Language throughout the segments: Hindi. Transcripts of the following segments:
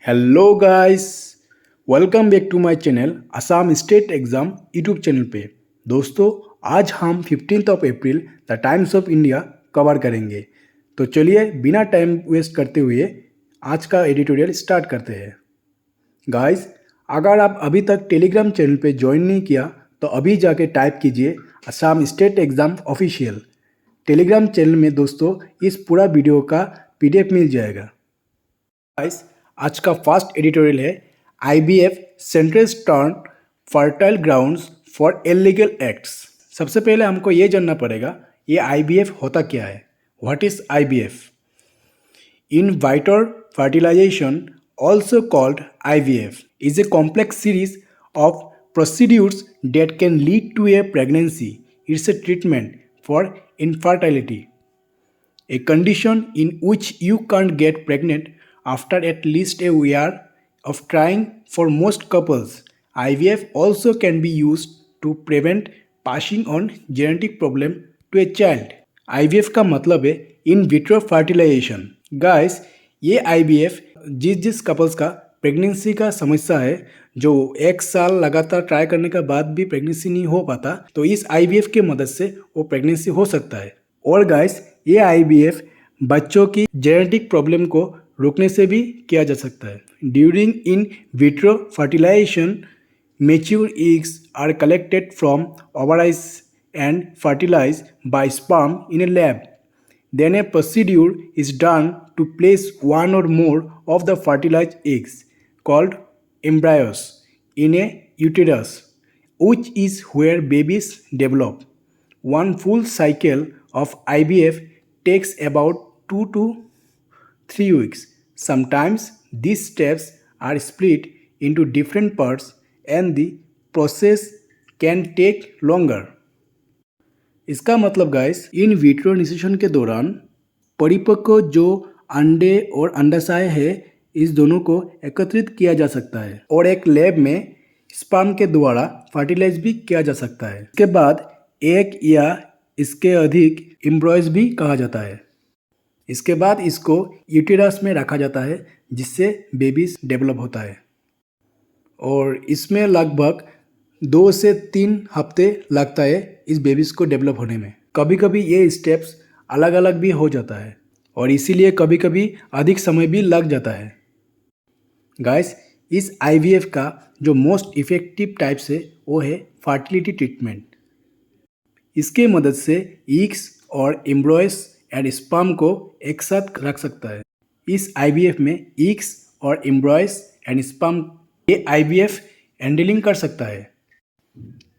Hello guys, welcome back to my channel Assam state exam YouTube channel पे। दोस्तों, आज हम 15 April the Times of India cover करेंगे। तो चलिए बिना टाइम वेस्ट करते हुए आज का एडिटोरियल स्टार्ट करते हैं। गाइस, अगर आप अभी तक टेलीग्राम चैनल पे ज्वाइन नहीं किया तो अभी जाके टाइप कीजिए Assam state exam official. Telegram channel में दोस्तों इस पूरा वीडियो का PDF मिल जाएगा। गाइस, आज का फर्स्ट एडिटोरियल है IVF central turn fertile grounds for illegal acts. सबसे पहले हमको ये जानना पड़ेगा ये IVF होता क्या है। What is IVF? In vitro fertilization, also called IVF, is a complex series of procedures that can lead to a pregnancy. It's a treatment for infertility, a condition in which you can't get pregnant after at least a year of trying. For most couples, IVF also can be used to prevent passing on genetic problem to a child. IVF का मतलब है इन विट्रो फर्टिलाइजेशन। गाइस, ये IVF जिस कपल्स का प्रेगनेंसी का समस्या है, जो 1 साल लगातार ट्राई करने के बाद भी प्रेगनेंसी नहीं हो पाता, तो इस IVF के मदद से वो प्रेगनेंसी हो सकता है। और गाइस, ये IVF बच्चों की जेनेटिक प्रॉब्लम को रोकने से भी किया जा सकता है। During in vitro fertilisation, mature eggs are collected from ovaries and fertilized by sperm in a lab. Then a procedure is done to place one or more of the fertilized eggs, called embryos, in a uterus, which is where babies develop. One full cycle of IVF takes about 2 to 3 weeks. Sometimes these steps are split into different parts and the process can take longer. इसका मतलब गाइस, इन विट्रो निषेचन के दौरान परिपक्व जो अंडे और अंडाशय है, इस दोनों को एकत्रित किया जा सकता है और एक लैब में स्पर्म के द्वारा फर्टिलाइज भी किया जा सकता है। इसके बाद एक या इसके अधिक एम्ब्रॉयज भी कहा जाता है। इसके बाद इसको यूटेरस में रखा जाता है, जिससे बेबीज डेवलप होता है और इसमें लगभग 2 से 3 हफ्ते लगता है इस बेबीज को डेवलप होने में। कभी कभी ये स्टेप्स अलग अलग भी हो जाता है और इसीलिए कभी कभी अधिक समय भी लग जाता है। गाइस, इस IVF का जो मोस्ट इफेक्टिव टाइप्स है वो है फर्टिलिटी ट्रीटमेंट। इसके मदद से एग्स और एम्ब्रॉयस एंड स्पर्म को एक साथ रख सकता है। इस IVF में एग्स और एम्ब्रॉयस एंड स्पर्म ये IVF हैंडलिंग कर सकता है।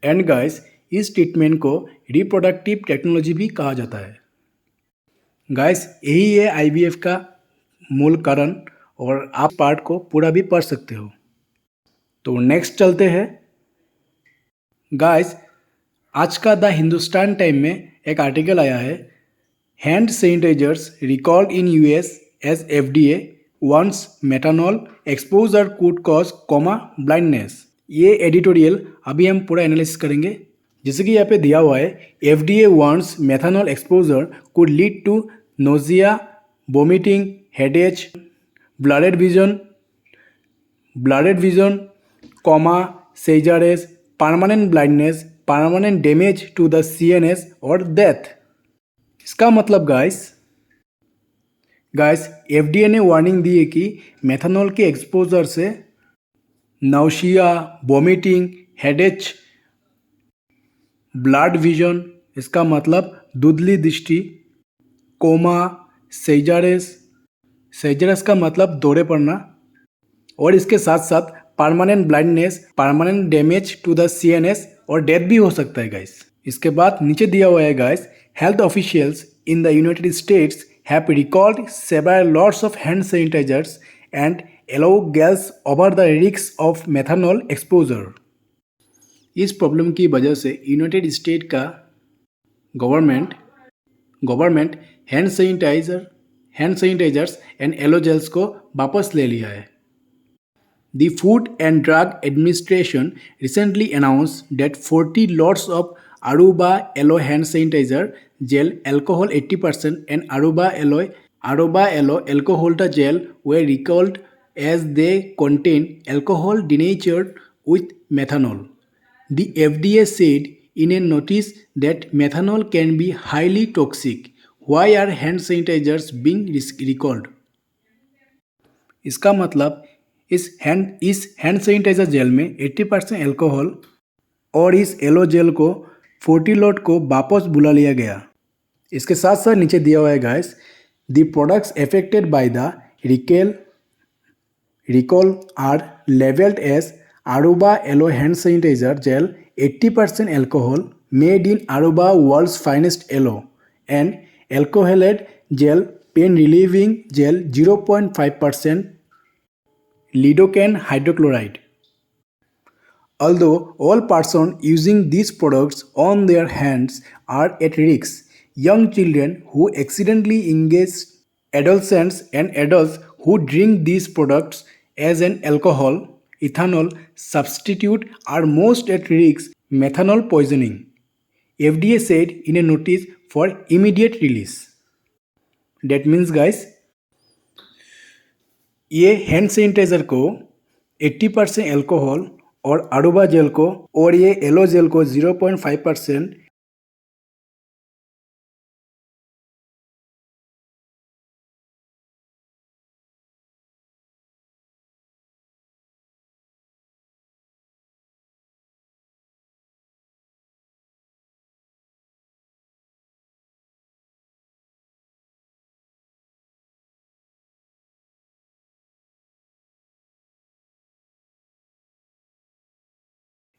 एंड गाइस, इस ट्रीटमेंट को रिप्रोडक्टिव टेक्नोलॉजी भी कहा जाता है। गाइस, यही है IVF का मूल कारण और आप पार्ट को पूरा भी पढ़ सकते हो। तो नेक्स्ट चलते हैं। गाइस, आज का द हिंदुस्तान टाइम में एक आर्टिकल आया है, hand sanitisers recalled in US as FDA once methanol exposure could cause blindness. ये एडिटोरियल अभी हम पूरा एनालिसिस करेंगे। जैसे कि यहाँ पे दिया हुआ है, FDA warns methanol exposure could lead to nausea, vomiting, headache, blurred vision, seizures, permanent blindness, permanent damage to the CNS और डेथ। इसका मतलब गाइस, FDA ने वार्निंग दी है कि मेथनॉल के एक्सपोजर से nausea, vomiting, headache, blurred vision, इसका मतलब धुंधली दृष्टि, कोमा, सेजरस का मतलब दौरे पड़ना, और इसके साथ साथ permanent blindness, permanent damage to the CNS और डेथ भी हो सकता है गाइस। इसके बाद नीचे दिया हुआ है guys, health officials in the United states have recalled several lots of hand sanitizers and allow girls over the risk of methanol exposure. इस प्रॉब्लम की वजह से यूनाइटेड स्टेट का गवर्नमेंट हैंड सैनिटाइजर्स एंड एलोजेल्स को वापस ले लिया है। The Food and Drug Administration recently announced that 40 lots of Aruba Aloe hand sanitizer gel, alcohol 80%, and Aruba Aloe alcohol gel were recalled as they contain alcohol denatured with methanol. The FDA said in a notice that methanol can be highly toxic. Why are hand sanitizers being recalled? इसका मतलब इस हैंड सैनिटाइजर जेल में 80% एल्कोहल और इस एलो जेल को 40 लॉट को वापस बुला लिया गया। इसके साथ साथ नीचे दिया हुआ है guys, the products affected by the recall are labeled as Aruba Aloe Hand Sanitizer Gel 80% alcohol made in Aruba world's finest aloe and alcoholate gel pain relieving gel 0.5% lidocaine hydrochloride. Although all persons using these products on their hands are at risk, young children who accidentally engage, adolescents and adults who drink these products as an alcohol, ethanol substitute are most at risk methanol poisoning. FDA said in a notice for immediate release. That means guys, ये हैंड सैनिटाइजर को 80% एल्कोहल और अरूबा जेल को और ये एलो जेल को 0.5%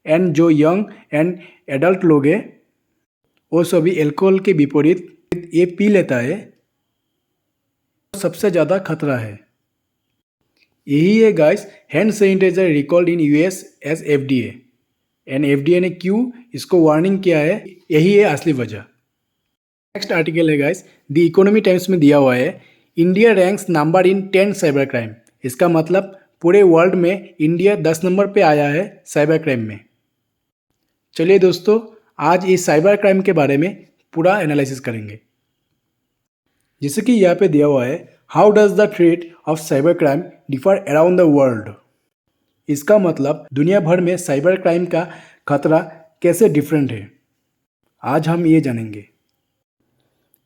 एंड जो यंग एंड एडल्ट लोग हैं वो सभी एल्कोहल के विपरीत ये पी लेता है, सबसे ज़्यादा खतरा है। यही है guys hand sanitiser recalled in US as FDA and FDA ने क्यों इसको वार्निंग किया है, यही है असली वजह। नेक्स्ट आर्टिकल है गाइस, द इकोनॉमी टाइम्स में दिया हुआ है, India ranks number in 10 cyber crime. इसका मतलब पूरे वर्ल्ड में इंडिया 10 नंबर पे आया है साइबर क्राइम में। चलिए दोस्तों, आज इस साइबर क्राइम के बारे में पूरा एनालिसिस करेंगे। जैसे कि यहाँ पे दिया हुआ है, how does the threat of cyber crime differ around the world. इसका मतलब दुनिया भर में साइबर क्राइम का खतरा कैसे डिफरेंट है, आज हम ये जानेंगे।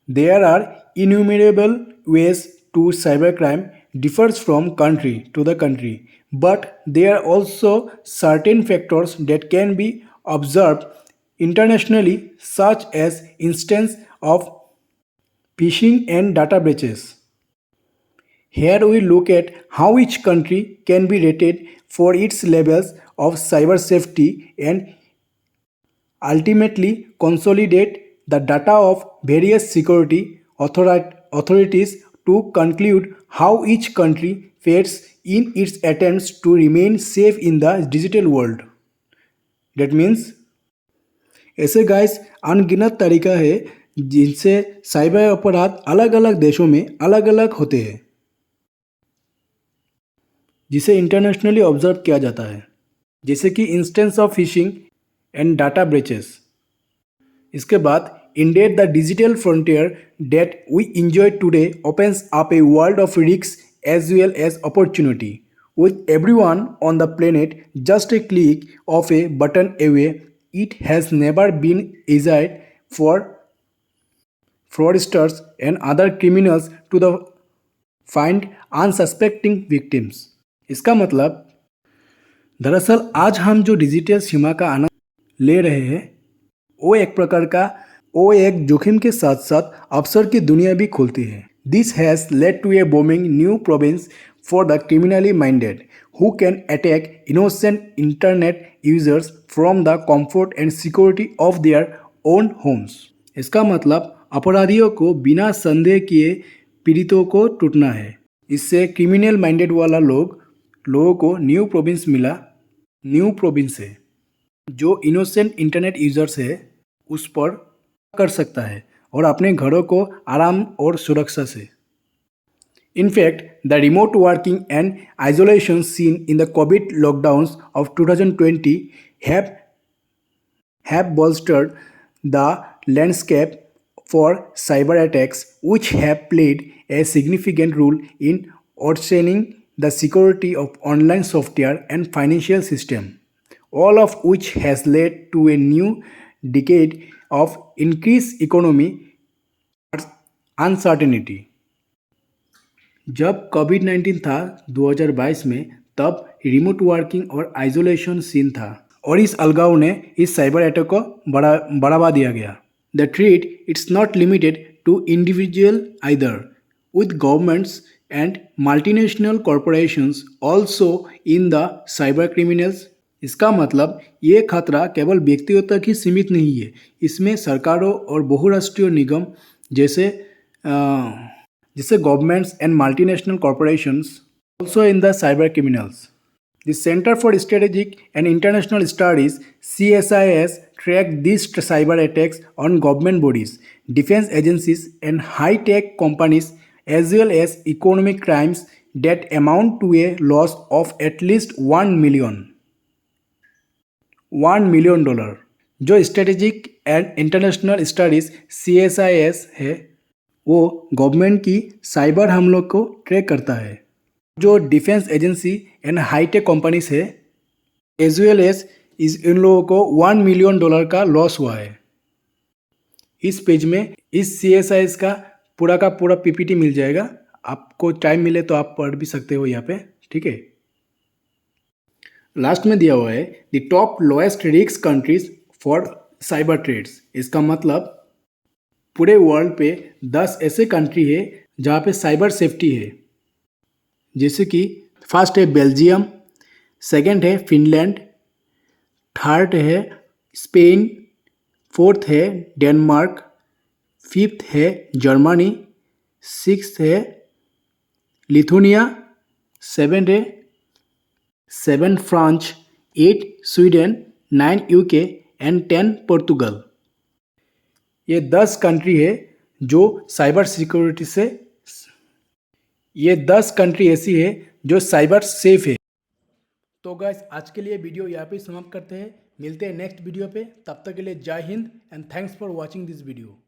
There are innumerable ways to cyber crime differs from country to the country, but there are also certain factors that can be observed internationally, such as instance of phishing and data breaches. Here we look at how each country can be rated for its levels of cyber safety and ultimately consolidate the data of various security authorities to conclude how each country fares in its attempts to remain safe in the digital world. That means ऐसे गाइस अनगिनत तरीका है जिनसे साइबर अपराध अलग अलग देशों में अलग अलग होते हैं, जिसे इंटरनेशनली ऑब्जर्व किया जाता है, जैसे कि instance of phishing and data breaches. इसके बाद indeed the digital frontier that we enjoy today opens up a world of risks as well as opportunity. With everyone on the planet just a click of a button away, it has never been easier for fraudsters and other criminals to find unsuspecting victims. इसका मतलब दरअसल आज हम जो डिजिटल सीमा का आनंद ले रहे हैं वो एक जोखिम के साथ साथ अवसर की दुनिया भी खोलती है। This has led to a booming new province for the criminally minded who can attack innocent internet users from the comfort and security of their own homes. इसका मतलब अपराधियों को बिना संदेह किए पीड़ितों को टूटना है। इससे क्रिमिनल माइंडेड वाला लोगों को न्यू प्रोविंस मिला। न्यू प्रोविंस है जो इनोसेंट इंटरनेट यूजर्स है उस पर कर सकता है और अपने घरों को आराम और सुरक्षा से। In fact the remote working and isolation seen in the Covid lockdowns of 2020 have bolstered the landscape for cyber attacks, which have played a significant role in outstanding the security of online software and financial system, all of which has led to a new decade of increased economy uncertainty. जब कोविड-19 था 2022 में, तब रिमोट वर्किंग और आइसोलेशन सीन था और इस अलगाव ने इस साइबर अटैक को बढ़ावा दिया गया. The threat it's not limited to individual either, with governments and multinational corporations also in the cyber criminals. इसका मतलब ये खतरा केवल व्यक्तियों तक ही सीमित नहीं है, इसमें सरकारों और बहुराष्ट्रीय निगम जैसे governments and multinational corporations also in the cyber criminals. The Center for Strategic and International Studies (CSIS) track these cyber attacks on government bodies, defense agencies, and high-tech companies, as well as economic crimes that amount to a loss of at least $1 million. जो strategic and international studies CSIS है, वो गवर्नमेंट की साइबर हमलों को ट्रैक करता है. जो defence agency and high tech companies है, एज वेल एज इन लोगों को $1 मिलियन का लॉस हुआ है. इस पेज में इस CSIS का पूरा PPT मिल जाएगा. आपको टाइम मिले तो आप पढ़ भी सकते हो यहाँ पे, ठीक है. लास्ट में दिया हुआ है the top lowest risk countries for cyber threats. इसका मतलब पूरे वर्ल्ड पे 10 ऐसे कंट्री है जहाँ पे साइबर सेफ्टी है. जैसे कि फर्स्ट है बेल्जियम, सेकंड है फिनलैंड, थर्ड है स्पेन, फोर्थ है डेनमार्क, फिफ्थ है जर्मनी, सिक्स्थ है Lithuania, seven France, 8 Sweden, 9 UK and 10 Portugal. ये 10 कंट्री है जो साइबर सिक्योरिटी से, ये 10 कंट्री ऐसी है जो साइबर सेफ है. तो गाइस, आज के लिए वीडियो यहाँ पे समाप्त करते हैं. मिलते हैं नेक्स्ट वीडियो पे. तब तक के लिए जय Hind and thanks for watching this video.